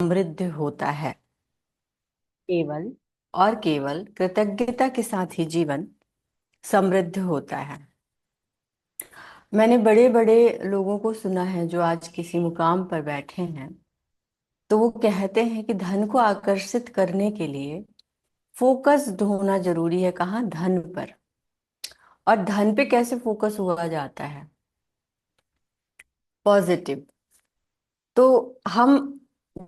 समृद्ध होता है। केवल और केवल कृतज्ञता के साथ ही जीवन समृद्ध होता है। मैंने बड़े बड़े लोगों को सुना है जो आज किसी मुकाम पर बैठे हैं, तो वो कहते हैं कि धन को आकर्षित करने के लिए फोकस्ड होना जरूरी है। कहाँ? धन पर। और धन पे कैसे फोकस हुआ जाता है? पॉजिटिव। तो हम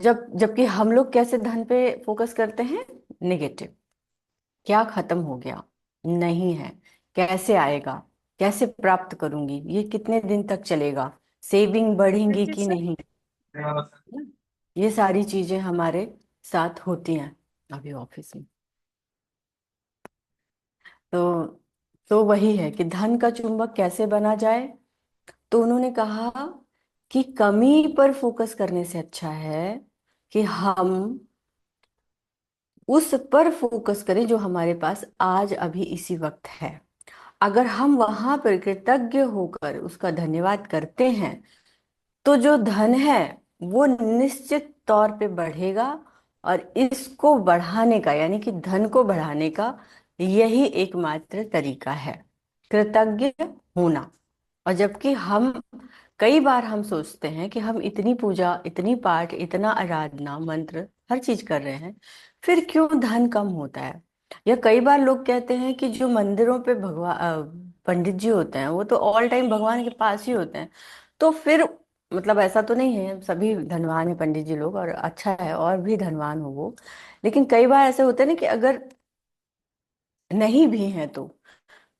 जबकि हम लोग कैसे धन पे फोकस करते हैं? नेगेटिव। क्या खत्म हो गया? नहीं है। कैसे आएगा? कैसे प्राप्त करूंगी? ये कितने दिन तक चलेगा? सेविंग बढ़ेंगी कि नहीं? ये सारी चीजें हमारे साथ होती हैं अभी ऑफिस में। तो तो वही है कि धन का चुंबक कैसे बना जाए। तो उन्होंने कहा कि कमी पर फोकस करने से अच्छा है कि हम उस पर फोकस करें जो हमारे पास आज अभी इसी वक्त है। अगर हम वहां पर कृतज्ञ होकर उसका धन्यवाद करते हैं तो जो धन है वो निश्चित तौर पे बढ़ेगा। और इसको बढ़ाने का, यानी कि धन को बढ़ाने का यही एकमात्र तरीका है, कृतज्ञ होना। और जबकि हम कई बार हम सोचते हैं कि हम इतनी पूजा, इतनी पाठ, इतना आराधना, मंत्र, हर चीज कर रहे हैं, फिर क्यों धन कम होता है? या कई बार लोग कहते हैं कि जो मंदिरों पे भगवान पंडित जी होते हैं वो तो ऑल टाइम भगवान के पास ही होते हैं। तो फिर मतलब ऐसा तो नहीं है सभी धनवान है पंडित जी लोग, और अच्छा है और भी धनवान हो वो। लेकिन कई बार ऐसे होते हैं ना कि अगर नहीं भी है तो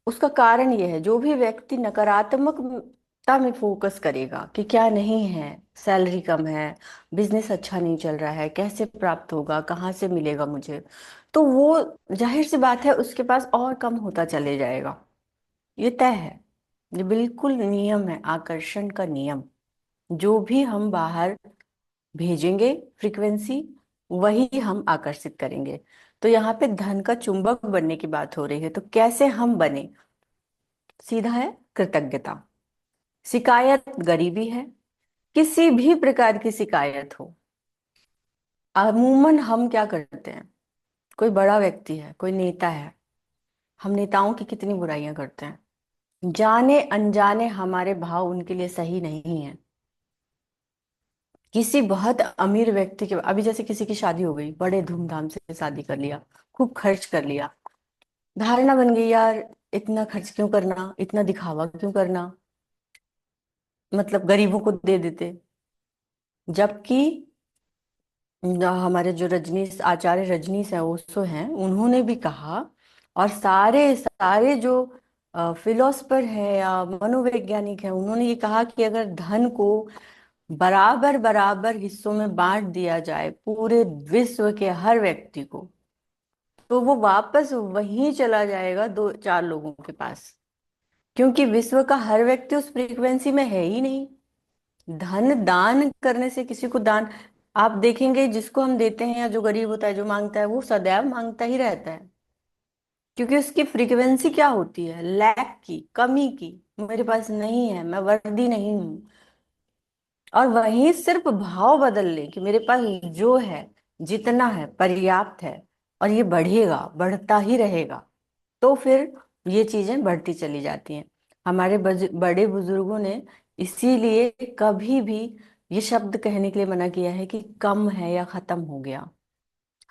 उसका कारण यह है, जो भी व्यक्ति नकारात्मकता में फोकस करेगा कि क्या नहीं है, सैलरी कम है, बिजनेस अच्छा नहीं चल रहा है, कैसे प्राप्त होगा, कहाँ से मिलेगा मुझे, तो वो जाहिर सी बात है उसके पास और कम होता चले जाएगा। ये तय है। ये बिल्कुल नियम है, आकर्षण का नियम। जो भी हम बाहर भेजेंगे फ्रीक्वेंसी, वही हम आकर्षित करेंगे। तो यहाँ पे धन का चुंबक बनने की बात हो रही है, तो कैसे हम बने? सीधा है, कृतज्ञता। शिकायत गरीबी है। किसी भी प्रकार की शिकायत हो, अमूमन हम क्या करते हैं? कोई बड़ा व्यक्ति है, कोई नेता है, हम नेताओं की कितनी बुराइयां करते हैं। जाने अनजाने हमारे भाव उनके लिए सही नहीं है। किसी बहुत अमीर व्यक्ति के, अभी जैसे किसी की शादी हो गई, बड़े धूमधाम से शादी कर लिया, खूब खर्च कर लिया, धारणा बन गई यार इतना खर्च क्यों करना, इतना दिखावा क्यों करना, मतलब गरीबों को दे देते। जबकि हमारे जो रजनीश, आचार्य रजनीश है, ओशो हैं, उन्होंने भी कहा, और सारे सारे जो फिलोसफर है या मनोवैज्ञानिक है, उन्होंने ये कहा कि अगर धन को बराबर बराबर हिस्सों में बांट दिया जाए पूरे विश्व के हर व्यक्ति को, तो वो वापस वहीं चला जाएगा दो चार लोगों के पास। क्योंकि विश्व का हर व्यक्ति उस फ्रीक्वेंसी में है ही नहीं। धन दान करने से किसी को दान, आप देखेंगे जिसको हम देते हैं या जो गरीब होता है, जो मांगता है, वो सदैव मांगता ही रहता है। क्योंकि उसकी फ्रीक्वेंसी क्या होती है? लैक की, कमी की। मेरे पास नहीं है, मैं वर्दी नहीं हूं। और वहीं सिर्फ भाव बदल ले कि मेरे पास जो है, जितना है, पर्याप्त है, और ये बढ़ेगा, बढ़ता ही रहेगा, तो फिर ये चीजें बढ़ती चली जाती हैं। हमारे बड़े बुजुर्गों ने इसीलिए कभी भी ये शब्द कहने के लिए मना किया है कि कम है या खत्म हो गया।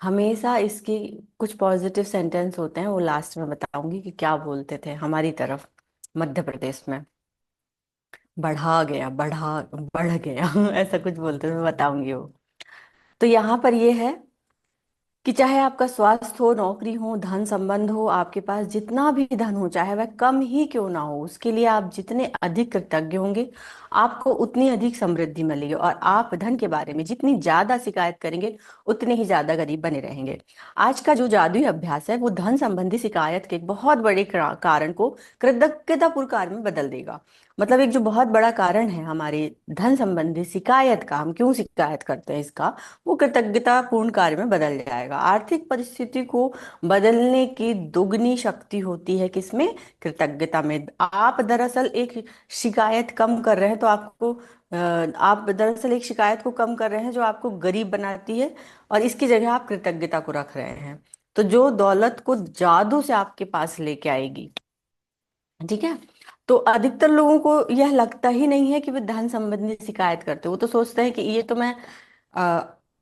हमेशा इसकी कुछ पॉजिटिव सेंटेंस होते हैं, वो लास्ट में बताऊंगी कि क्या बोलते थे हमारी तरफ, मध्य प्रदेश में। बढ़ा गया, बढ़ गया ऐसा कुछ बोलते थे, मैं बताऊंगी वो। तो यहाँ पर ये है कि चाहे आपका स्वास्थ्य हो, नौकरी हो, धन संबंध हो, आपके पास जितना भी धन हो, चाहे वह कम ही क्यों ना हो, उसके लिए आप जितने अधिक कृतज्ञ होंगे, आपको उतनी अधिक समृद्धि मिलेगी। और आप धन के बारे में जितनी ज्यादा शिकायत करेंगे, उतने ही ज्यादा गरीब बने रहेंगे। आज का जो जादुई अभ्यास है वो धन संबंधी शिकायत के एक बहुत बड़े कारण को कृतज्ञतापूर्ण कार्य में बदल देगा। मतलब एक जो बहुत बड़ा कारण है हमारे धन संबंधी शिकायत का, हम क्यों शिकायत करते हैं इसका, वो कृतज्ञतापूर्ण कार्य में बदल जाएगा। जाएगा। आर्थिक परिस्थिति को बदलने की दुगनी शक्ति होती है किसमें? कृतज्ञता में। आप दरअसल एक शिकायत कम कर रहे हैं, तो आपको आप दरअसल एक शिकायत को कम कर रहे हैं जो आपको गरीब बनाती है, और इसकी जगह आप कृतज्ञता को रख रहे हैं, तो जो दौलत को जादू से आपके पास लेके आएगी। ठीक है। तो अधिकतर लोगों को यह लगता ही नहीं है कि वे धन संबंधी शिकायत करते, वो तो सोचते हैं कि ये तो मैं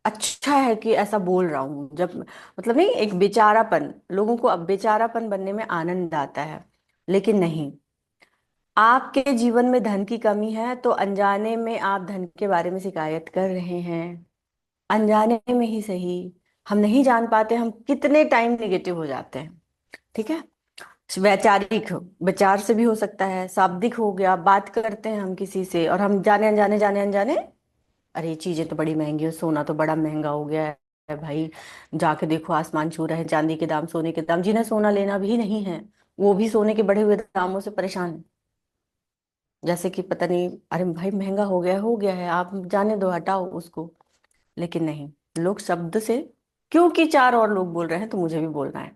अच्छा है कि ऐसा बोल रहा हूँ, जब मतलब नहीं, एक बेचारापन, लोगों को अब बेचारापन बनने में आनंद आता है। लेकिन नहीं, आपके जीवन में धन की कमी है तो अनजाने में आप धन के बारे में शिकायत कर रहे हैं। अनजाने में ही सही, हम नहीं जान पाते हम कितने टाइम नेगेटिव हो जाते हैं। ठीक है। वैचारिक विचार से भी हो सकता है, शाब्दिक हो गया, बात करते हैं हम किसी से और हम जाने अनजाने, अरे ये चीजें तो बड़ी महंगी है, सोना तो बड़ा महंगा हो गया है भाई, जाके देखो आसमान छू रहे हैं, चांदी के दाम, सोने के दाम। जिन्हें सोना लेना भी नहीं है वो भी सोने के बढ़े हुए दामों से परेशान है। जैसे कि पता नहीं, अरे भाई महंगा हो गया है, आप जाने दो, हटाओ उसको। लेकिन नहीं, लोग शब्द से, क्योंकि चार और लोग बोल रहे हैं तो मुझे भी बोलना है,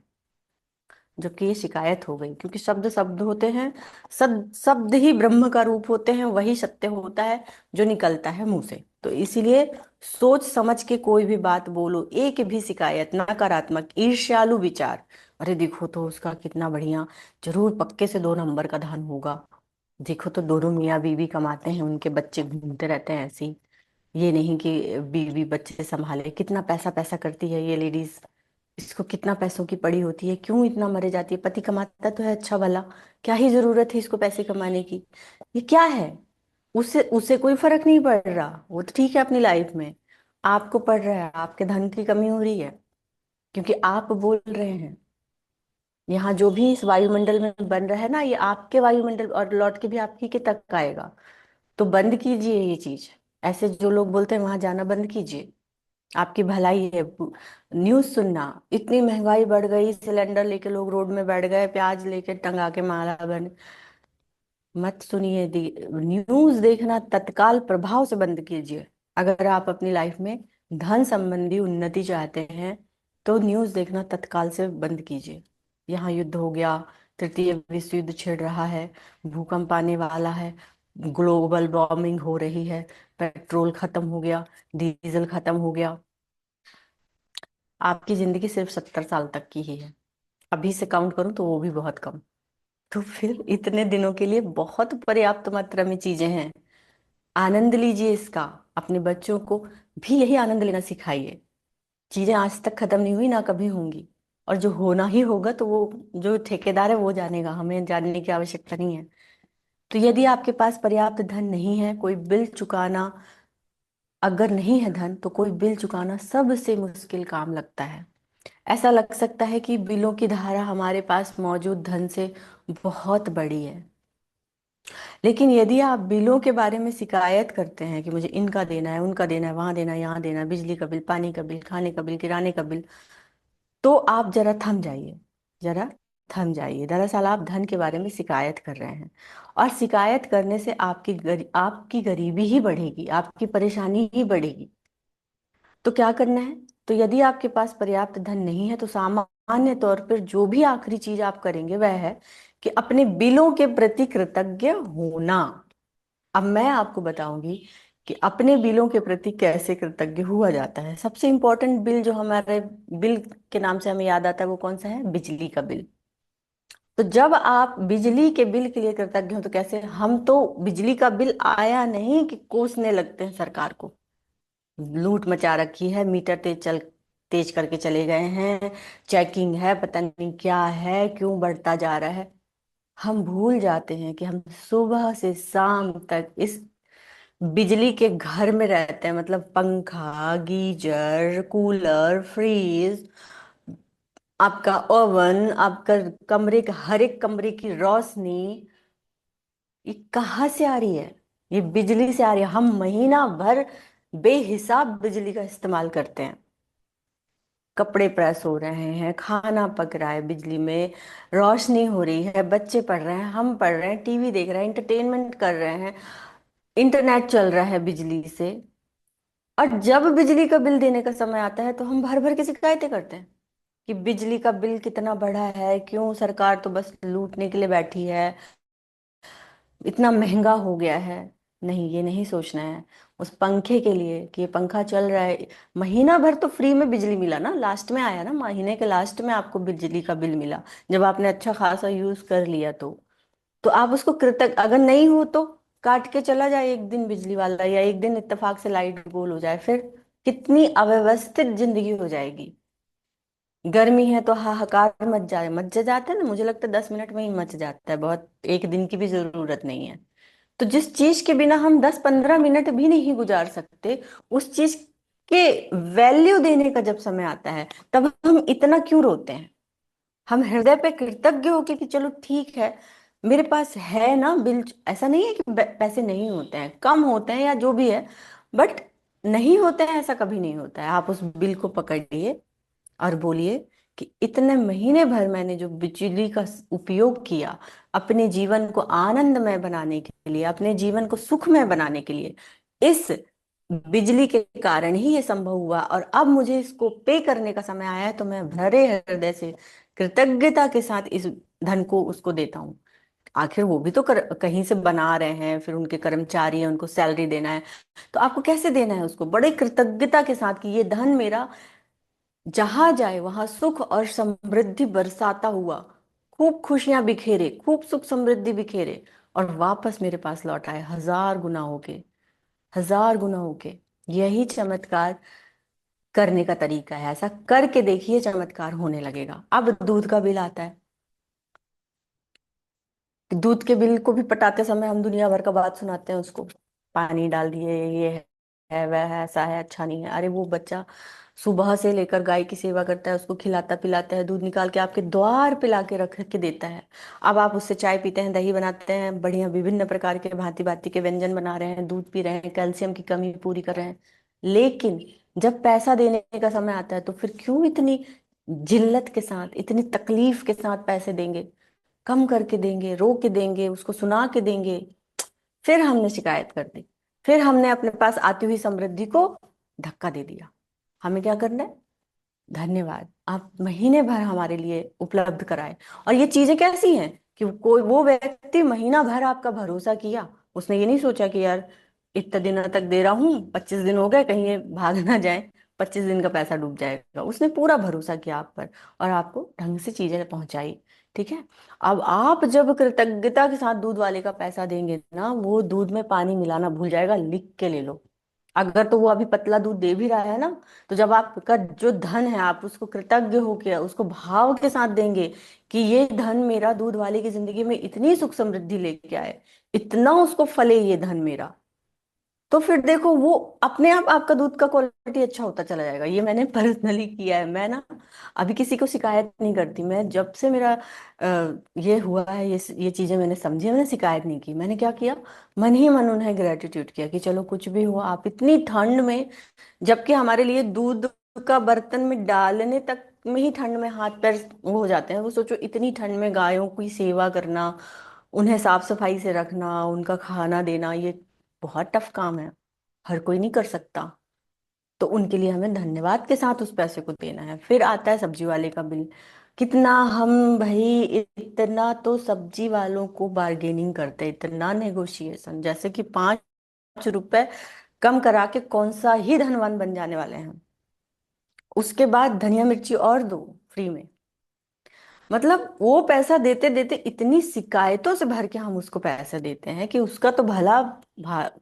जबकि ये शिकायत हो गई। क्योंकि शब्द शब्द होते हैं, शब्द शब्द ही ब्रह्म का रूप होते हैं, वही सत्य होता है जो निकलता है मुंह से। तो इसीलिए सोच समझ के कोई भी बात बोलो, एक भी शिकायत, नकारात्मक ईर्ष्यालु विचार, अरे देखो तो उसका कितना बढ़िया, जरूर पक्के से 2 नंबर का धन होगा, देखो तो दोनों मियाँ बीवी कमाते हैं, उनके बच्चे घूमते रहते हैं ऐसे ही, ये नहीं कि बीवी बच्चे संभाले, कितना पैसा पैसा करती है ये लेडीज, इसको कितना पैसों की पड़ी होती है, क्यों इतना मरे जाती है, पति कमाता तो है अच्छा भला, क्या ही जरूरत है इसको पैसे कमाने की, ये क्या है? उससे उससे कोई फर्क नहीं पड़ रहा, वो तो ठीक है अपनी लाइफ में, आपको पड़ रहा है, आपके धन की कमी हो रही है, क्योंकि आप बोल रहे हैं। यहाँ जो भी इस वायुमंडल में बन रहा है ना, ये आपके वायुमंडल और लौट के भी आप ही के तक आएगा। तो बंद कीजिए ये चीज, ऐसे जो लोग बोलते हैं वहां जाना बंद कीजिए, आपकी भलाई है। न्यूज सुनना, इतनी महंगाई बढ़ गई, सिलेंडर लेके लोग रोड में बैठ गए, प्याज लेके टंगा के माला बन, मत सुनिए। न्यूज देखना तत्काल प्रभाव से बंद कीजिए। अगर आप अपनी लाइफ में धन संबंधी उन्नति चाहते हैं तो न्यूज देखना तत्काल से बंद कीजिए। यहाँ युद्ध हो गया, तृतीय विश्व युद्ध छिड़ रहा है, भूकंप आने वाला है, ग्लोबल वार्मिंग हो रही है, पेट्रोल खत्म हो गया, डीजल खत्म हो गया, आपकी जिंदगी सिर्फ 70 साल तक की ही है, अभी से काउंट करूं तो वो भी बहुत कम। तो फिर इतने दिनों के लिए बहुत पर्याप्त मात्रा में चीजें हैं, आनंद लीजिए इसका। अपने बच्चों को भी यही आनंद लेना सिखाइए। चीजें आज तक खत्म नहीं हुई, ना कभी होंगी, और जो होना ही होगा तो वो जो ठेकेदार है वो जानेगा, हमें जानने की आवश्यकता नहीं है। तो यदि आपके पास पर्याप्त धन नहीं है, कोई बिल चुकाना, अगर नहीं है धन तो कोई बिल चुकाना सबसे मुश्किल काम लगता है। ऐसा लग सकता है कि बिलों की धारा हमारे पास मौजूद धन से बहुत बड़ी है। लेकिन यदि आप बिलों के बारे में शिकायत करते हैं कि मुझे इनका देना है, उनका देना है, वहां देना है, यहाँ देना है, बिजली का बिल, पानी का बिल, खाने का बिल, किराने का बिल, तो आप जरा थम जाइए, जरा थम जाइए। दरअसल आप धन के बारे में शिकायत कर रहे हैं, और शिकायत करने से आपकी गरीबी ही बढ़ेगी, आपकी परेशानी ही बढ़ेगी। तो क्या करना है? तो यदि आपके पास पर्याप्त धन नहीं है तो सामान्य तौर पर जो भी आखिरी चीज आप करेंगे वह है कि अपने बिलों के प्रति कृतज्ञ होना। अब मैं आपको बताऊंगी कि अपने बिलों के प्रति कैसे कृतज्ञ हुआ जाता है। सबसे इंपॉर्टेंट बिल जो हमारे बिल के नाम से हमें याद आता है वो कौन सा है? बिजली का बिल। तो जब आप बिजली के बिल के लिए कृतज्ञ हो तो कैसे? हम तो बिजली का बिल आया नहीं कि कोसने लगते हैं सरकार को, लूट मचा रखी है, मीटर तेज करके चले गए हैं, चेकिंग है, पता नहीं क्या है, क्यों बढ़ता जा रहा है। हम भूल जाते हैं कि हम सुबह से शाम तक इस बिजली के घर में रहते हैं, मतलब पंखा, गीजर, कूलर, फ्रीज, आपका ओवन, आपका कमरे का हर एक कमरे की रोशनी, ये कहाँ से आ रही है? ये बिजली से आ रही है। हम महीना भर बेहिसाब बिजली का इस्तेमाल करते हैं, कपड़े प्रेस हो रहे हैं, खाना पक रहा है बिजली में, रोशनी हो रही है, बच्चे पढ़ रहे हैं, हम पढ़ रहे हैं, टीवी देख रहे हैं, इंटरटेनमेंट कर रहे हैं, इंटरनेट चल रहा है बिजली से। और जब बिजली का बिल देने का समय आता है तो हम भर भर के शिकायतें करते हैं कि बिजली का बिल कितना बढ़ा है, क्यों सरकार तो बस लूटने के लिए बैठी है, इतना महंगा हो गया है। नहीं, ये नहीं सोचना है उस पंखे के लिए कि ये पंखा चल रहा है। महीना भर तो फ्री में बिजली मिला ना, लास्ट में आया ना, महीने के लास्ट में आपको बिजली का बिल मिला, जब आपने अच्छा खासा यूज कर लिया तो आप उसको कृतज्ञ, अगर नहीं हो तो काट के चला जाए एक दिन बिजली वाला, या एक दिन इत्तेफाक से लाइट गोल हो जाए, फिर कितनी अव्यवस्थित जिंदगी हो जाएगी। गर्मी है तो हाहाकार मच जाता है ना, मुझे लगता है 10 मिनट में ही मच जाता है, बहुत एक दिन की भी जरूरत नहीं है। तो जिस चीज के बिना हम 10-15 मिनट भी नहीं गुजार सकते, उस चीज के वैल्यू देने का जब समय आता है, तब हम इतना क्यों रोते हैं। हम हृदय पे कृतज्ञ होके कि चलो ठीक है, मेरे पास है ना बिल। ऐसा नहीं है कि पैसे नहीं होते हैं, कम होते हैं या जो भी है, बट नहीं होते हैं ऐसा कभी नहीं होता है। आप उस बिल को पकड़िए और बोलिए कि इतने महीने भर मैंने जो बिजली का उपयोग किया, अपने जीवन को आनंदमय बनाने के लिए, अपने जीवन को सुखमय बनाने के लिए, इस बिजली के कारण ही ये संभव हुआ, और अब मुझे इसको पे करने का समय आया है, तो मैं भरे हृदय से कृतज्ञता के साथ इस धन को उसको देता हूँ। आखिर वो भी तो कहीं से बना रहे हैं, फिर उनके कर्मचारी हैं, उनको सैलरी देना है, तो आपको कैसे देना है उसको, बड़े कृतज्ञता के साथ कि ये धन मेरा जहां जाए वहां सुख और समृद्धि बरसाता हुआ, खूब खुशियां बिखेरे, खूब सुख समृद्धि बिखेरे, और वापस मेरे पास लौट आए 1000 गुना होके, 1000 गुना होके। यही चमत्कार करने का तरीका है, ऐसा करके देखिए चमत्कार होने लगेगा। अब दूध का बिल आता है, दूध के बिल को भी पटाते समय हम दुनिया भर का बात सुनाते हैं उसको, पानी डाल दिए, ये है वह है, ऐसा है, अच्छा नहीं है। अरे वो बच्चा सुबह से लेकर गाय की सेवा करता है, उसको खिलाता पिलाता है, दूध निकाल के आपके द्वार पे ला के रख के देता है। अब आप उससे चाय पीते हैं, दही बनाते हैं, बढ़िया विभिन्न प्रकार के भांति भांति के व्यंजन बना रहे हैं, दूध पी रहे हैं, कैल्शियम की कमी पूरी कर रहे हैं। लेकिन जब पैसा देने का समय आता है तो फिर क्यों इतनी जिल्लत के साथ, इतनी तकलीफ के साथ पैसे देंगे, कम करके देंगे, रो के देंगे, उसको सुना के देंगे। फिर हमने शिकायत कर दी, फिर हमने अपने पास आती हुई समृद्धि को धक्का दे दिया। हमें क्या करना है, धन्यवाद, आप महीने भर हमारे लिए उपलब्ध कराए। और ये चीजें कैसी हैं कि कोई वो व्यक्ति महीना भर आपका भरोसा किया, उसने ये नहीं सोचा कि यार इतने दिनों तक दे रहा हूँ, 25 दिन हो गए, कहीं ये भाग ना जाए, 25 दिन का पैसा डूब जाएगा। उसने पूरा भरोसा किया आप पर और आपको ढंग से चीजें पहुंचाई। ठीक है। अब आप जब कृतज्ञता के साथ दूध वाले का पैसा देंगे ना, वो दूध में पानी मिलाना भूल जाएगा, लिख के ले लो। अगर तो वो अभी पतला दूध दे भी रहा है ना, तो जब आपका जो धन है आप उसको कृतज्ञ होकर उसको भाव के साथ देंगे कि ये धन मेरा दूध वाले की जिंदगी में इतनी सुख समृद्धि लेके आए, इतना उसको फले ये धन मेरा, तो फिर देखो वो अपने आप आपका दूध का क्वालिटी अच्छा होता चला जाएगा। ये मैंने पर्सनली किया है। मैं ना अभी किसी को शिकायत नहीं करती, मैं जब से मेरा ये हुआ है, ये चीजें मैंने समझी है, मैंने शिकायत नहीं की। मैंने क्या किया, मन ही मन उन्हें ग्रेटिट्यूड किया कि चलो कुछ भी हुआ, आप इतनी ठंड में, जबकि हमारे लिए दूध का बर्तन में डालने तक में ही ठंड में हाथ पैर वो हो जाते हैं, वो सोचो इतनी ठंड में गायों की सेवा करना, उन्हें साफ सफाई से रखना, उनका खाना देना, ये बहुत टफ काम है, हर कोई नहीं कर सकता। तो उनके लिए हमें धन्यवाद के साथ उस पैसे को देना है। फिर आता है सब्जी वाले का बिल, कितना हम भाई, इतना तो सब्जी वालों को बार्गेनिंग करते हैं, इतना नेगोशिएशन, जैसे कि 5 रुपए कम करा के कौन सा ही धनवान बन जाने वाले हैं। उसके बाद धनिया मिर्ची और दो फ्री में, मतलब वो पैसा देते देते इतनी शिकायतों से भर के हम उसको पैसे देते हैं कि उसका तो भला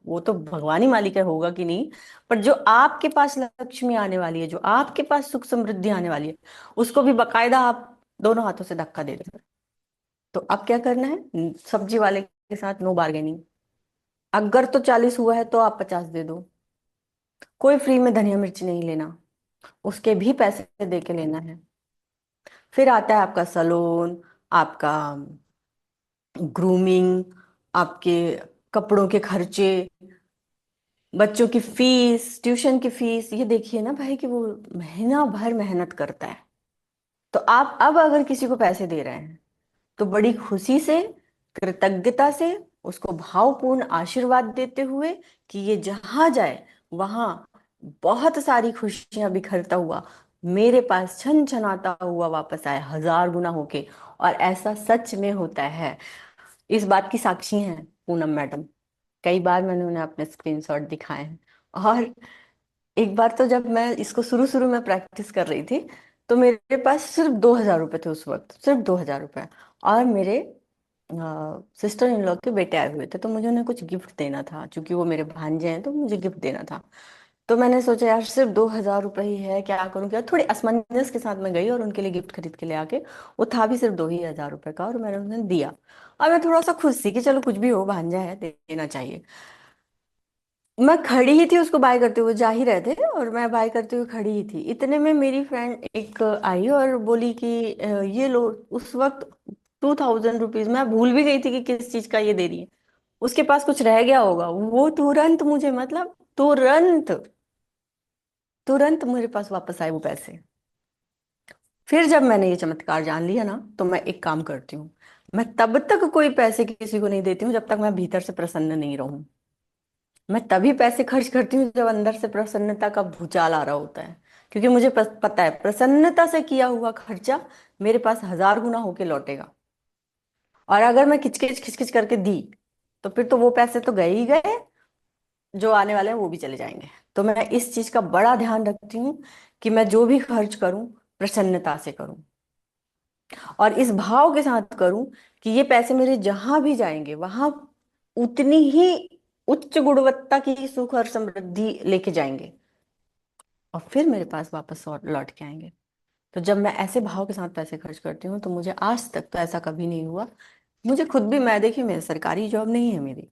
वो तो भगवान ही मालिक है, होगा कि नहीं, पर जो आपके पास लक्ष्मी आने वाली है, जो आपके पास सुख समृद्धि आने वाली है, उसको भी बकायदा आप दोनों हाथों से धक्का दे देते हैं। तो अब क्या करना है, सब्जी वाले के साथ नो बार्गेनिंग। अगर तो 40 हुआ है तो आप 50 दे दो, कोई फ्री में धनिया मिर्ची नहीं लेना, उसके भी पैसे दे के लेना है। फिर आता है आपका सलोन, आपका ग्रूमिंग, आपके कपड़ों के खर्चे, बच्चों की फीस, ट्यूशन की फीस। ये देखिए ना भाई कि वो महीना भर मेहनत करता है, तो आप अब अगर किसी को पैसे दे रहे हैं तो बड़ी खुशी से, कृतज्ञता से, उसको भावपूर्ण आशीर्वाद देते हुए कि ये जहां जाए वहां बहुत सारी खुशियां बिखरता हुआ मेरे पास छन छनाता हुआ वापस आया, 1000 गुना होके। और ऐसा सच में होता है। इस बात की साक्षी हैं पूनम मैडम। कई बार मैंने उन्हें अपने स्क्रीनशॉट दिखाए हैं। और एक बार तो जब मैं इसको शुरू शुरू में प्रैक्टिस कर रही थी, तो मेरे पास सिर्फ 2000 रुपये थे उस वक्त, सिर्फ 2000 रुपये। और मेरे सिस्टर इन लॉ के बेटे आए हुए थे, तो मुझे उन्हें कुछ गिफ्ट देना था, क्योंकि वो मेरे भांजे हैं तो मुझे गिफ्ट देना था। तो मैंने सोचा यार सिर्फ 2000 रुपये ही है, क्या करूँ क्या, थोड़ी असमंजस के साथ मैं गई और उनके लिए गिफ्ट खरीद के ले आके, वो था भी सिर्फ 2000 रुपये का, और मैंने उन्हें दिया। और मैं थोड़ा सा खुश थी कि चलो कुछ भी हो, भांजा है, देना चाहिए। मैं खड़ी ही थी उसको बाय करते हुए, जा ही रहे थे और मैं बाय करते हुए खड़ी ही थी, इतने में मेरी फ्रेंड एक आई और बोली कि ये लो। उस वक्त 2000 रुपीज, मैं भूल भी गई थी कि किस चीज का ये दे रही है। उसके पास कुछ रह गया होगा, वो तुरंत मुझे, मतलब तुरंत, तुरंत मेरे पास वापस आए वो पैसे। फिर जब मैंने ये चमत्कार जान लिया ना, तो मैं एक काम करती हूँ। मैं तब तक कोई पैसे किसी को नहीं देती हूँ जब तक मैं भीतर से प्रसन्न नहीं रहूं। मैं तभी पैसे खर्च करती हूँ जब अंदर से प्रसन्नता का भूचाल आ रहा होता है। क्योंकि मुझे पता है प्रसन्नता से किया हुआ खर्चा मेरे पास 1000 गुना होके लौटेगा। और अगर मैं खिचखिच खिचखिच करके दी, तो फिर तो वो पैसे तो गए ही गए, जो आने वाले हैं वो भी चले जाएंगे। तो मैं इस चीज का बड़ा ध्यान रखती हूँ कि मैं जो भी खर्च करूं, प्रसन्नता से करूं। और इस भाव के साथ करूं कि ये पैसे मेरे जहां भी जाएंगे वहां उतनी ही उच्च गुणवत्ता की सुख और समृद्धि लेके जाएंगे, और फिर मेरे पास वापस लौट के आएंगे। तो जब मैं ऐसे भाव के साथ पैसे खर्च करती हूँ, तो मुझे आज तक तो ऐसा कभी नहीं हुआ। मुझे खुद भी, मैं देखिए मेरी सरकारी जॉब नहीं है, मेरी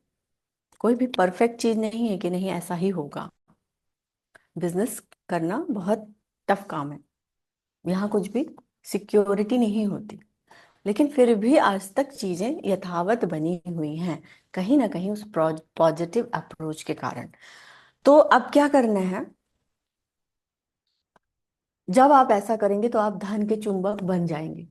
कोई भी परफेक्ट चीज नहीं है कि नहीं ऐसा ही होगा। बिजनेस करना बहुत टफ काम है, यहाँ कुछ भी सिक्योरिटी नहीं होती। लेकिन फिर भी आज तक चीजें यथावत बनी हुई हैं, कहीं ना कहीं उस पॉजिटिव अप्रोच के कारण। तो अब क्या करना है, जब आप ऐसा करेंगे तो आप धन के चुंबक बन जाएंगे।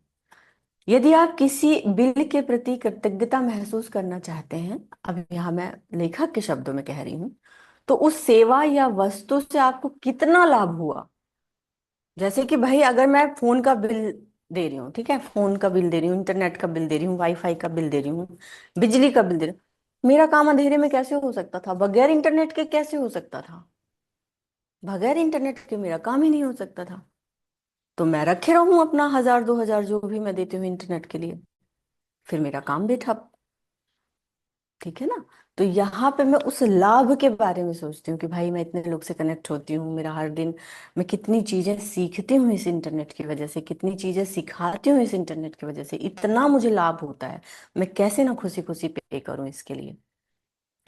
यदि आप किसी बिल के प्रति कृतज्ञता महसूस करना चाहते हैं, अब यहाँ मैं लेखक के शब्दों में कह रही हूं, तो उस सेवा या वस्तु से आपको कितना लाभ हुआ। जैसे कि भाई अगर मैं फोन का बिल दे रही हूँ, ठीक है, फोन का बिल दे रही हूँ, इंटरनेट का बिल दे रही हूँ, वाईफाई का बिल दे रही हूँ, बिजली का बिल दे रही हूँ, मेरा काम अंधेरे में कैसे हो सकता था, बगैर इंटरनेट के कैसे हो सकता था, बगैर इंटरनेट के मेरा काम ही नहीं हो सकता था। तो मैं रखे रहूं अपना 1000 2000 जो भी मैं देती हूँ इंटरनेट के लिए, फिर मेरा काम भी ठप। ठीक है ना। तो यहाँ पे मैं उस लाभ के बारे में सोचती हूँ कि भाई मैं इतने लोग से कनेक्ट होती हूँ, मेरा हर दिन मैं कितनी चीजें सीखती हूँ इस इंटरनेट की वजह से, कितनी चीजें सिखाती हूँ इस इंटरनेट की वजह से, इतना मुझे लाभ होता है। मैं कैसे ना खुशी खुशी पे करूँ इसके लिए।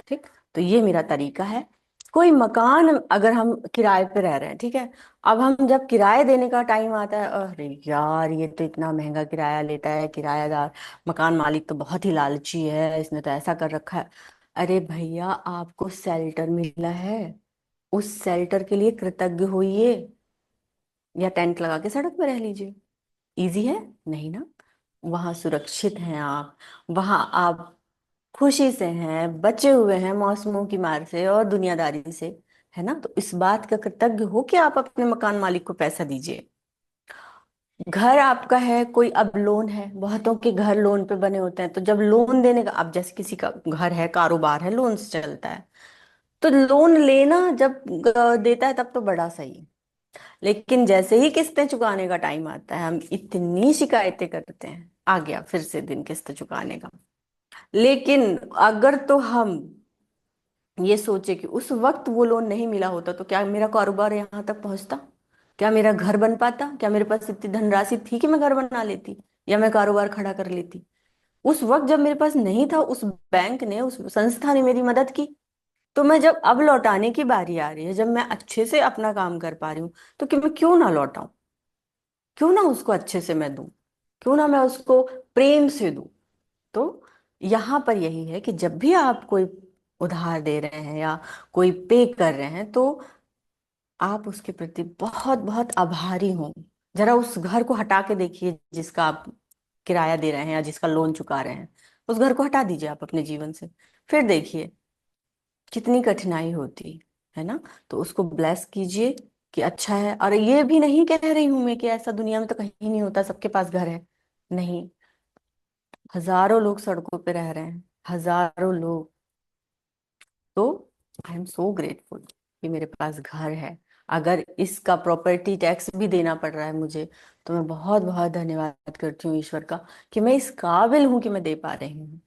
ठीक। तो ये मेरा तरीका है। कोई मकान अगर हम किराए पे रह रहे हैं, ठीक है, अब हम जब किराए देने का टाइम आता है, अरे यार ये तो इतना महंगा किराया लेता है किराएदार, मकान मालिक तो बहुत ही लालची है, इसने तो ऐसा कर रखा है। अरे भैया आपको शेल्टर मिला है, उस शेल्टर के लिए कृतज्ञ होइए, या टेंट लगा के सड़क पे रह लीजिए। इजी है? नहीं ना। वहां सुरक्षित हैं आप, वहां आप खुशी से हैं, बचे हुए हैं मौसमों की मार से और दुनियादारी से, है ना। तो इस बात का कृतज्ञ हो कि आप अपने मकान मालिक को पैसा दीजिए। घर आपका है, कोई अब लोन है, बहुतों के घर लोन पे बने होते हैं, तो जब लोन देने का, अब जैसे किसी का घर है, कारोबार है, लोन से चलता है, तो लोन लेना जब देता है तब तो बड़ा सही। लेकिन जैसे ही किस्तें चुकाने का टाइम आता है, हम इतनी शिकायतें करते हैं, आ गया फिर से दिन किस्त चुकाने का। लेकिन अगर तो हम ये सोचे कि उस वक्त वो लोन नहीं मिला होता, तो क्या मेरा कारोबार यहाँ तक पहुंचता, क्या मेरा घर बन पाता, क्या मेरे पास इतनी धनराशि थी कि मैं घर बना लेती, या मैं कारोबार खड़ा कर लेती। उस वक्त जब मेरे पास नहीं था, उस बैंक ने, उस संस्था ने मेरी मदद की। तो मैं जब अब लौटाने की बारी आ रही है, जब मैं अच्छे से अपना काम कर पा रही हूँ, तो कि मैं क्यों ना लौटाऊं, क्यों ना उसको अच्छे से मैं दूं, क्यों ना मैं उसको प्रेम से दूं। तो यहाँ पर यही है कि जब भी आप कोई उधार दे रहे हैं या कोई पे कर रहे हैं, तो आप उसके प्रति बहुत बहुत आभारी हों। जरा उस घर को हटा के देखिए जिसका आप किराया दे रहे हैं या जिसका लोन चुका रहे हैं, उस घर को हटा दीजिए आप अपने जीवन से, फिर देखिए कितनी कठिनाई होती। है ना। तो उसको ब्लेस कीजिए कि अच्छा है। और ये भी नहीं कह रही हूं मैं कि ऐसा दुनिया में तो कहीं नहीं होता, सबके पास घर है। नहीं, हजारों लोग सड़कों पे रह रहे हैं, हजारों लोग। तो आई एम सो ग्रेटफुल कि मेरे पास घर है। अगर इसका प्रॉपर्टी टैक्स भी देना पड़ रहा है मुझे, तो मैं बहुत बहुत धन्यवाद करती हूँ ईश्वर का कि मैं इस काबिल हूँ कि मैं दे पा रही हूँ।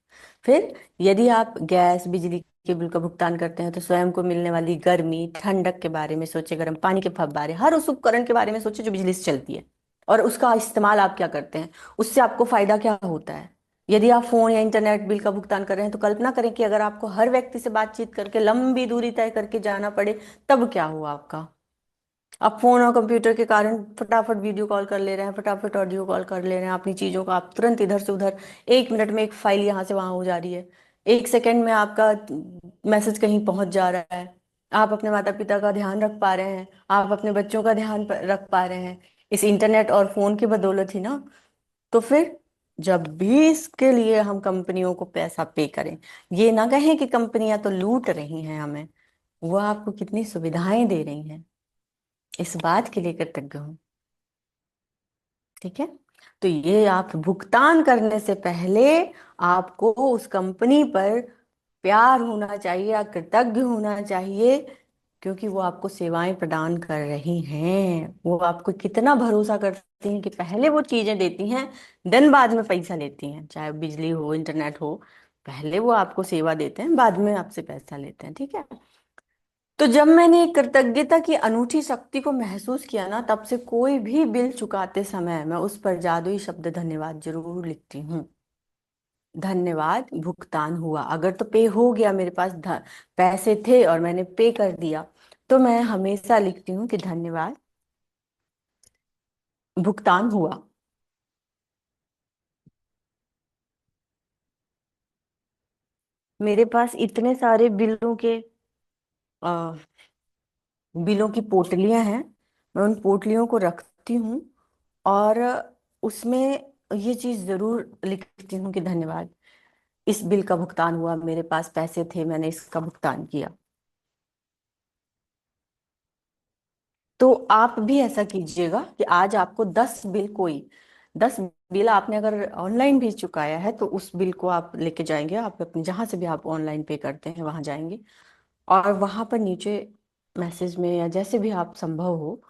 फिर यदि आप गैस बिजली के बिल का भुगतान करते हैं, तो स्वयं को मिलने वाली गर्मी ठंडक के बारे में सोचे, गर्म पानी के फव्वारे, हर उस उपकरण के बारे में सोचे जो बिजली से चलती है, और उसका इस्तेमाल आप क्या करते हैं, उससे आपको फायदा क्या होता है। यदि आप फोन या इंटरनेट बिल का भुगतान कर रहे हैं, तो कल्पना करें कि अगर आपको हर व्यक्ति से बातचीत करके लंबी दूरी तय करके जाना पड़े, तब क्या हुआ आपका। आप फोन और कंप्यूटर के कारण फटाफट वीडियो कॉल कर ले रहे हैं, फटाफट ऑडियो कॉल कर ले रहे हैं, अपनी चीजों का आप तुरंत इधर से उधर, 1 मिनट में एक फाइल यहाँ से वहां हो जा रही है, 1 सेकंड में आपका मैसेज कहीं पहुंच जा रहा है। आप अपने माता पिता का ध्यान रख पा रहे हैं, आप अपने बच्चों का ध्यान रख पा रहे हैं, इस इंटरनेट और फोन की बदौलत ही ना। तो फिर जब भी इसके लिए हम कंपनियों को पैसा पे करें, ये ना कहें कि कंपनियां तो लूट रही हैं हमें, वो आपको कितनी सुविधाएं दे रही हैं, इस बात के लिए कृतज्ञ हूँ। ठीक है। तो ये आप भुगतान करने से पहले आपको उस कंपनी पर प्यार होना चाहिए या कृतज्ञ होना चाहिए, क्योंकि वो आपको सेवाएं प्रदान कर रही हैं। वो आपको कितना भरोसा करती हैं कि पहले वो चीजें देती हैं, देन बाद में पैसा लेती हैं, चाहे बिजली हो इंटरनेट हो। पहले वो आपको सेवा देते हैं, बाद में आपसे पैसा लेते हैं। ठीक है। तो जब मैंने कृतज्ञता की अनूठी शक्ति को महसूस किया ना, तब से कोई भी बिल चुकाते समय मैं उस पर जादुई शब्द धन्यवाद जरूर लिखती हूँ। धन्यवाद, भुगतान हुआ। अगर तो पे हो गया, मेरे पास पैसे थे और मैंने पे कर दिया, तो मैं हमेशा लिखती हूँ कि धन्यवाद, भुगतान हुआ। मेरे पास इतने सारे अ, बिलों की पोटलियां हैं। मैं उन पोटलियों को रखती हूँ, और उसमें ये चीज जरूर लिखती हूँ कि धन्यवाद, इस बिल का भुगतान हुआ, मेरे पास पैसे थे, मैंने इसका भुगतान किया। तो आप भी ऐसा कीजिएगा कि आज आपको 10 बिल, कोई 10 बिल आपने अगर ऑनलाइन भी चुकाया है, तो उस बिल को आप लेके जाएंगे, आप अपने जहां से भी आप ऑनलाइन पे करते हैं वहां जाएंगे, और वहां पर नीचे मैसेज में या जैसे भी आप संभव हो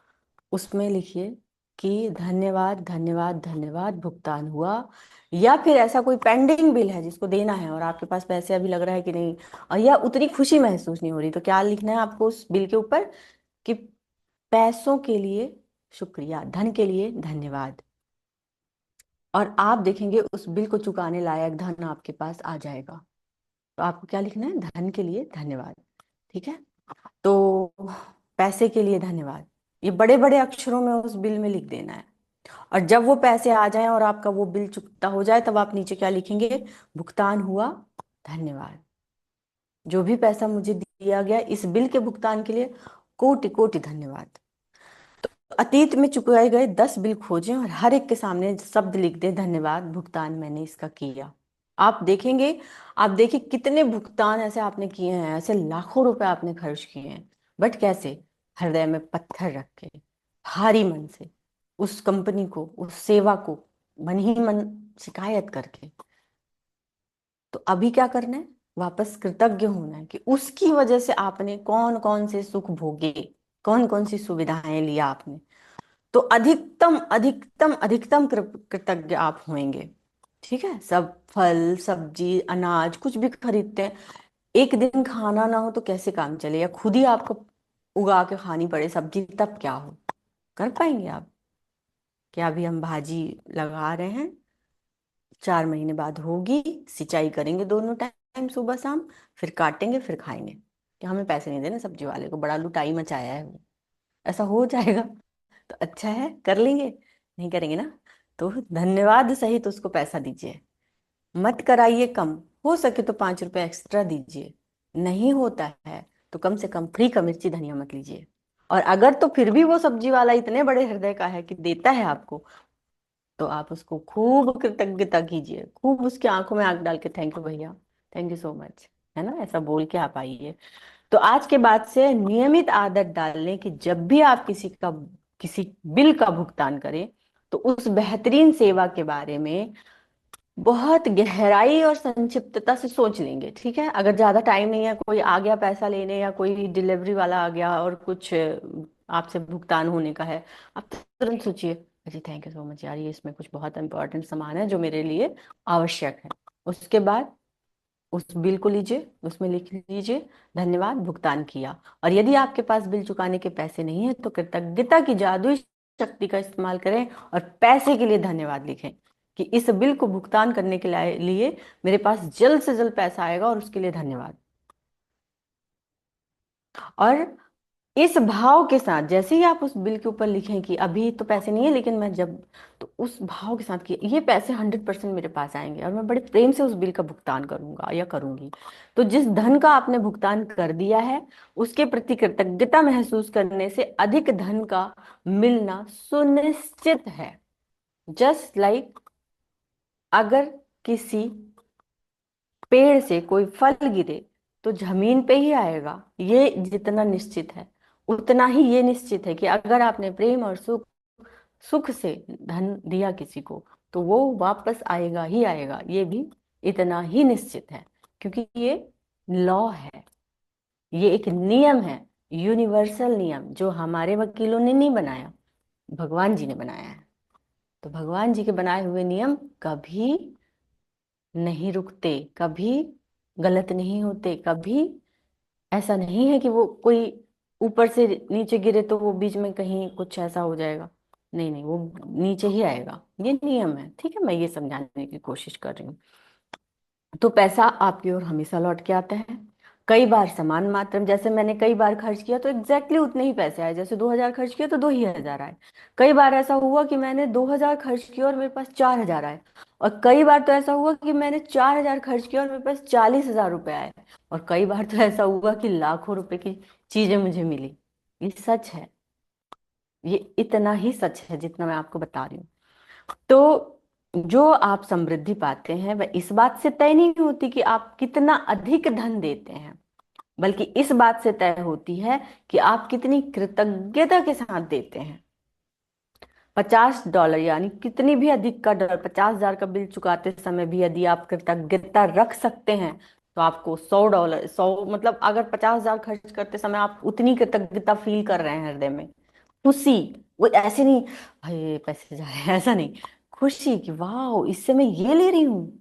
उसमें लिखिए कि धन्यवाद धन्यवाद धन्यवाद, भुगतान हुआ। या फिर ऐसा कोई पेंडिंग बिल है जिसको देना है और आपके पास पैसे अभी लग रहा है कि नहीं, और या उतनी खुशी महसूस नहीं हो रही, तो क्या लिखना है आपको उस बिल के ऊपर कि पैसों के लिए शुक्रिया, धन के लिए धन्यवाद। और आप देखेंगे उस बिल को चुकाने लायक धन आपके पास आ जाएगा। तो आपको क्या लिखना है, धन के लिए धन्यवाद। ठीक है। तो पैसे के लिए धन्यवाद, ये बड़े बड़े अक्षरों में उस बिल में लिख देना है। और जब वो पैसे आ जाएं और आपका वो बिल चुकता हो जाए, तब आप नीचे क्या लिखेंगे, भुगतान हुआ, धन्यवाद। जो भी पैसा मुझे दिया गया इस बिल के भुगतान के लिए, कोटि कोटि धन्यवाद। अतीत में चुकाए गए 10 बिल खोजें और हर एक के सामने शब्द लिख दें, धन्यवाद, भुगतान मैंने इसका किया। आप देखेंगे, आप देखिए कितने भुगतान ऐसे आपने किए हैं, ऐसे लाखों रुपए आपने खर्च किए हैं, बट कैसे, हृदय में पत्थर रख के, भारी मन से, उस कंपनी को, उस सेवा को मन ही मन शिकायत करके। तो अभी क्या करना है, वापस कृतज्ञ होना है कि उसकी वजह से आपने कौन कौन से सुख भोगे, कौन कौन सी सुविधाएं लिया आपने। तो अधिकतम अधिकतम अधिकतम कृतज्ञ आप होंगे। ठीक है। सब फल सब्जी अनाज कुछ भी खरीदते हैं, एक दिन खाना ना हो तो कैसे काम चले, या खुद ही आपको उगा के खानी पड़े सब्जी, तब क्या हो, कर पाएंगे आप। क्या अभी हम भाजी लगा रहे हैं, 4 महीने बाद होगी, सिंचाई करेंगे दोनों टाइम सुबह शाम, फिर काटेंगे फिर खाएंगे, कि हमें पैसे नहीं देने सब्जी वाले को, बड़ा लुटाई मचाया है वो, ऐसा हो जाएगा। तो अच्छा है, कर लेंगे, नहीं करेंगे ना, तो धन्यवाद सहित उसको पैसा दीजिए। मत कराइए कम, हो सके तो 5 रुपए एक्स्ट्रा दीजिए, नहीं होता है तो कम से कम फ्री का मिर्ची धनिया मत लीजिए। और अगर तो फिर भी वो सब्जी वाला इतने बड़े हृदय का है कि देता है आपको, तो आप उसको खूब कृतज्ञता कीजिए, खूब उसकी आंखों में आंख डाल के, थैंक यू भैया, थैंक यू सो मच, है ना, ऐसा बोल के आप आइए। तो आज के बाद से नियमित आदत डालने की, जब भी आप किसी बिल का भुगतान करें तो उस बेहतरीन सेवा के बारे में बहुत गहराई और संक्षिप्तता से सोच लेंगे। ठीक है, अगर ज्यादा टाइम नहीं है, कोई आ गया पैसा लेने या कोई डिलीवरी वाला आ गया और कुछ आपसे भुगतान होने का है, आप तुरंत सोचिए, अजी थैंक यू सो मच यार, ये इसमें कुछ बहुत इंपॉर्टेंट सामान है जो मेरे लिए आवश्यक है। उसके बाद उस बिल को लीजिए, उसमें लिख लीजिए धन्यवाद, भुगतान किया। और यदि आपके पास बिल चुकाने के पैसे नहीं है तो कृतज्ञता की जादुई शक्ति का इस्तेमाल करें और पैसे के लिए धन्यवाद लिखें कि इस बिल को भुगतान करने के लिए मेरे पास जल्द से जल्द पैसा आएगा और उसके लिए धन्यवाद। और इस भाव के साथ जैसे ही आप उस बिल के ऊपर लिखें कि अभी तो पैसे नहीं है लेकिन मैं जब, तो उस भाव के साथ कि ये पैसे 100% मेरे पास आएंगे और मैं बड़े प्रेम से उस बिल का भुगतान करूंगा या करूंगी। तो जिस धन का आपने भुगतान कर दिया है उसके प्रति कृतज्ञता महसूस करने से अधिक धन का मिलना सुनिश्चित है। जस्ट लाइक अगर किसी पेड़ से कोई फल गिरे तो जमीन पे ही आएगा, ये जितना निश्चित है उतना ही ये निश्चित है कि अगर आपने प्रेम और सुख सुख से धन दिया किसी को तो वो वापस आएगा ही आएगा, ये भी इतना ही निश्चित है। क्योंकि ये लॉ है, ये एक नियम है, यूनिवर्सल नियम जो हमारे वकीलों ने नहीं बनाया, भगवान जी ने बनाया है। तो भगवान जी के बनाए हुए नियम कभी नहीं रुकते, कभी गलत नहीं होते, कभी ऐसा नहीं है कि वो कोई ऊपर से नीचे गिरे तो वो बीच में कहीं कुछ ऐसा हो जाएगा। नहीं नहीं, वो नीचे ही आएगा, ये नियम है। ठीक है, मैं ये समझाने की कोशिश कर रही हूँ। तो पैसा आपकी ओर हमेशा लौट के आता है, कई बार समान मात्रा में। जैसे मैंने कई बार खर्च किया तो एग्जैक्टली उतने ही पैसे आए, जैसे 2000 खर्च किया तो 2000 आए। कई बार ऐसा हुआ कि मैंने 2000 खर्च किया और मेरे पास 4000 आए। और कई बार तो ऐसा हुआ कि मैंने 4000 खर्च किया और मेरे पास 40,000 रुपए आए। और कई बार तो ऐसा हुआ कि लाखों रुपए की चीजें मुझे मिली। ये सच है, ये इतना ही सच है जितना मैं आपको बता रही हूँ। तो जो आप समृद्धि पाते हैं वह इस बात से तय नहीं होती कि आप कितना अधिक धन देते हैं, बल्कि इस बात से तय होती है कि आप कितनी कृतज्ञता के साथ देते हैं। $50 यानी कितनी भी अधिक का डॉलर, 50,000 का बिल चुकाते समय भी यदि आप कृतज्ञता रख सकते हैं तो आपको $100, 100 मतलब अगर 50,000 खर्च करते समय आप उतनी कृतज्ञता फील कर रहे हैं हृदय में, खुशी, वो ऐसे नहीं भाई पैसे जा रहे हैं, ऐसा नहीं, खुशी कि वाह इससे मैं ये ले रही हूँ,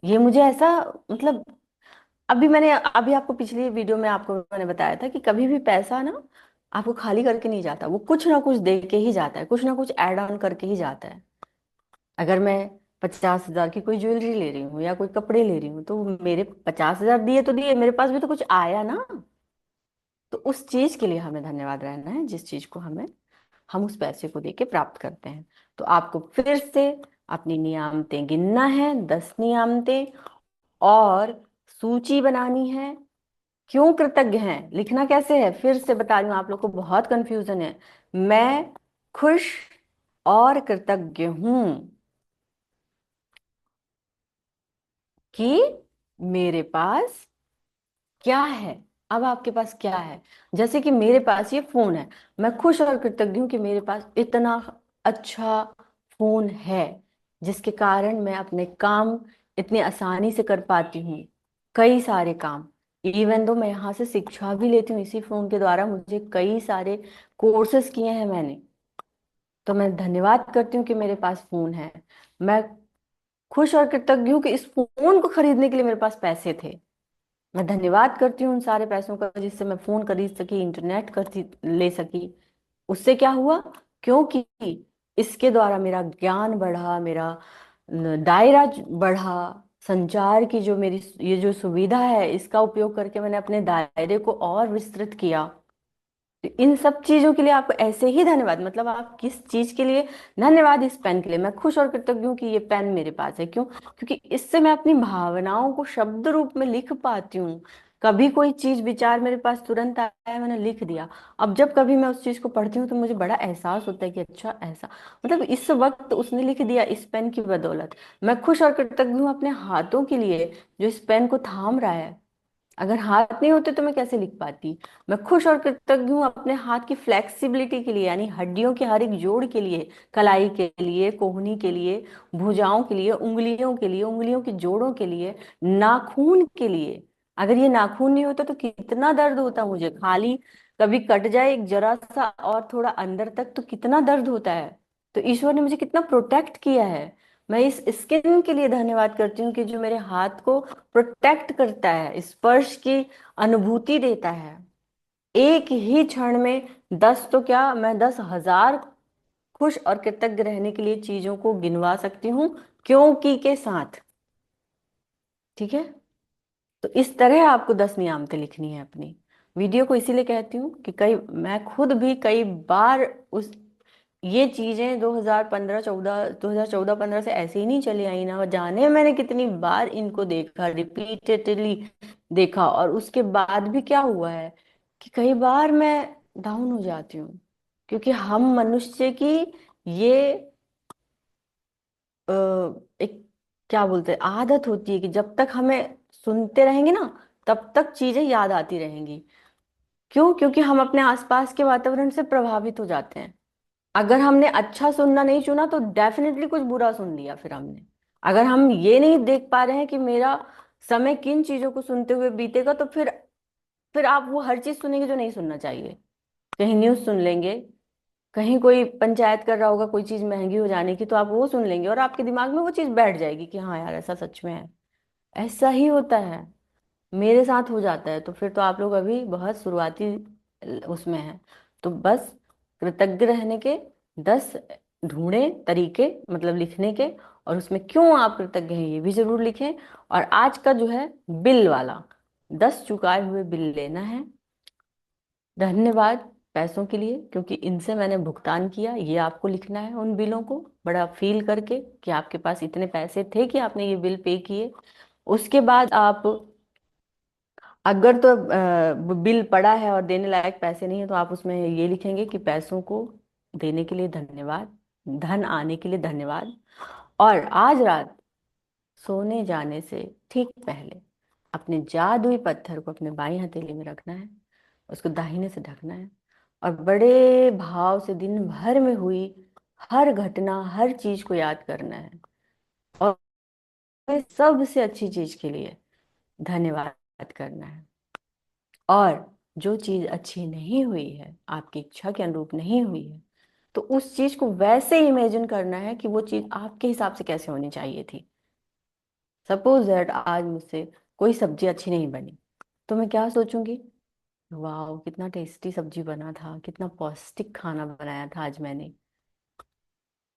ये मुझे ऐसा, मतलब अभी आपको पिछली वीडियो में आपको मैंने बताया था कि कभी भी पैसा ना आपको खाली करके नहीं जाता, वो कुछ ना कुछ दे के ही जाता है, कुछ ना कुछ ऐड ऑन करके ही जाता है। अगर मैं 50,000 की कोई ज्वेलरी ले रही हूँ या कोई कपड़े ले रही हूँ तो मेरे 50,000 दिए तो दिए, मेरे पास भी तो कुछ आया ना। तो उस चीज के लिए हमें धन्यवाद रहना है जिस चीज को हम उस पैसे को देके प्राप्त करते हैं। तो आपको फिर से अपनी नियामतें गिनना है, 10 नियामतें, और सूची बनानी है। क्यों कृतज्ञ हैं लिखना कैसे है, फिर से बता रही हूँ, आप लोग को बहुत कंफ्यूजन है। मैं खुश और कृतज्ञ हूं कि मेरे पास क्या है। अब आपके पास क्या है, जैसे कि मेरे पास ये फोन है, मैं खुश और कृतज्ञ हूं कि मेरे पास इतना अच्छा फोन है जिसके कारण मैं अपने काम इतनी आसानी से कर पाती हूँ, कई सारे काम। इवन दो मैं यहाँ से शिक्षा भी लेती हूँ इसी फोन के द्वारा, मुझे कई सारे कोर्सेज किए हैं मैंने। तो मैं धन्यवाद करती हूँ कि मेरे पास फोन है। मैं खुश और कृतज्ञ हूँ कि इस फोन को खरीदने के लिए मेरे पास पैसे थे। मैं धन्यवाद करती हूँ उन सारे पैसों का जिससे मैं फोन खरीद सकी, इंटरनेट ले सकी। उससे क्या हुआ, क्योंकि इसके द्वारा मेरा ज्ञान बढ़ा, मेरा दायरा बढ़ा, संचार की जो मेरी ये जो सुविधा है इसका उपयोग करके मैंने अपने दायरे को और विस्तृत किया। तो इन सब चीजों के लिए आपको ऐसे ही धन्यवाद, मतलब आप किस चीज के लिए धन्यवाद, इस पेन के लिए मैं खुश और कृतज्ञ हूँ कि ये पेन मेरे पास है। क्यों, क्योंकि इससे मैं अपनी भावनाओं को शब्द रूप में लिख पाती हूँ। कभी कोई चीज विचार मेरे पास तुरंत आया, मैंने लिख दिया। अब जब कभी मैं उस चीज को पढ़ती हूँ तो मुझे बड़ा एहसास होता है कि अच्छा ऐसा, मतलब इस वक्त उसने लिख दिया इस पेन की बदौलत। मैं खुश और कृतज्ञ हूँ अपने हाथों के लिए जो इस पेन को थाम रहा है। अगर हाथ नहीं होते तो मैं कैसे लिख पाती। मैं खुश और कृतज्ञ हूँ अपने हाथ की फ्लेक्सिबिलिटी के लिए, यानी हड्डियों के हर एक जोड़ के लिए, कलाई के लिए, कोहनी के लिए, भुजाओं के लिए, उंगलियों के लिए, उंगलियों के जोड़ों के लिए, नाखून के लिए। अगर ये नाखून नहीं होता तो कितना दर्द होता मुझे, खाली कभी कट जाए एक जरा सा और थोड़ा अंदर तक तो कितना दर्द होता है। तो ईश्वर ने मुझे कितना प्रोटेक्ट किया है। मैं इस स्किन के लिए धन्यवाद करती हूँ कि जो मेरे हाथ को प्रोटेक्ट करता है, स्पर्श की अनुभूति देता है। एक ही क्षण में 10 तो क्या, मैं 10,000 खुश और कृतज्ञ रहने के लिए चीजों को गिनवा सकती हूँ, क्योंकि के साथ। ठीक है। तो इस तरह आपको 10 नियामतें लिखनी है अपनी। वीडियो को इसीलिए कहती हूँ कि कई, मैं खुद भी कई बार उस, ये चीजें 2015 14, 2014 15 से ऐसे ही नहीं चली आई ना, जाने मैंने कितनी बार इनको देखा, रिपीटेडली देखा। और उसके बाद भी क्या हुआ है कि कई बार मैं डाउन हो जाती हूँ, क्योंकि हम मनुष्य की ये अ, एक, क्या बोलते हैं, आदत होती है कि जब तक हमें सुनते रहेंगे ना, तब तक चीजें याद आती रहेंगी। क्यों? क्योंकि हम अपने आसपास के वातावरण से प्रभावित हो जाते हैं। अगर हमने अच्छा सुनना नहीं चुना तो डेफिनेटली कुछ बुरा सुन लिया फिर हमने। अगर हम ये नहीं देख पा रहे हैं कि मेरा समय किन चीजों को सुनते हुए बीतेगा, तो फिर आप वो हर चीज सुनेंगे जो नहीं सुनना चाहिए। कहीं न्यूज सुन लेंगे, कहीं कोई पंचायत कर रहा होगा कोई चीज महंगी हो जाने की, तो आप वो सुन लेंगे और आपके दिमाग में वो चीज बैठ जाएगी कि हाँ यार ऐसा सच में है। ऐसा ही होता है, मेरे साथ हो जाता है। तो फिर तो आप लोग अभी बहुत शुरुआती उसमें हैं। तो बस कृतज्ञ रहने के 10 ढूंढे तरीके, मतलब लिखने के। और उसमें क्यों आप कृतज्ञ हैं ये भी जरूर लिखें। और आज का जो है बिल वाला, 10 चुकाए हुए बिल लेना है। धन्यवाद पैसों के लिए, क्योंकि इनसे मैंने भुगतान किया, ये आपको लिखना है उन बिलों को बड़ा फील करके कि आपके पास इतने पैसे थे कि आपने ये बिल पे किए। उसके बाद आप, अगर तो बिल पड़ा है और देने लायक पैसे नहीं है, तो आप उसमें ये लिखेंगे कि पैसों को देने के लिए धन्यवाद, धन आने के लिए धन्यवाद। और आज रात सोने जाने से ठीक पहले अपने जादुई पत्थर को अपने बाई हथेली में रखना है, उसको दाहिने से ढकना है, और बड़े भाव से दिन भर में हुई हर घटना, हर चीज को याद करना है। और सबसे अच्छी चीज के लिए धन्यवाद करना है। और जो चीज अच्छी नहीं हुई है, आपकी इच्छा के अनुरूप नहीं हुई है, तो उस चीज को वैसे इमेजिन करना है कि वो चीज आपके हिसाब से कैसे होनी चाहिए थी। सपोज दैट आज मुझसे कोई सब्जी अच्छी नहीं बनी, तो मैं क्या सोचूंगी, वाह कितना टेस्टी सब्जी बना था, कितना पौष्टिक खाना बनाया था आज मैंने।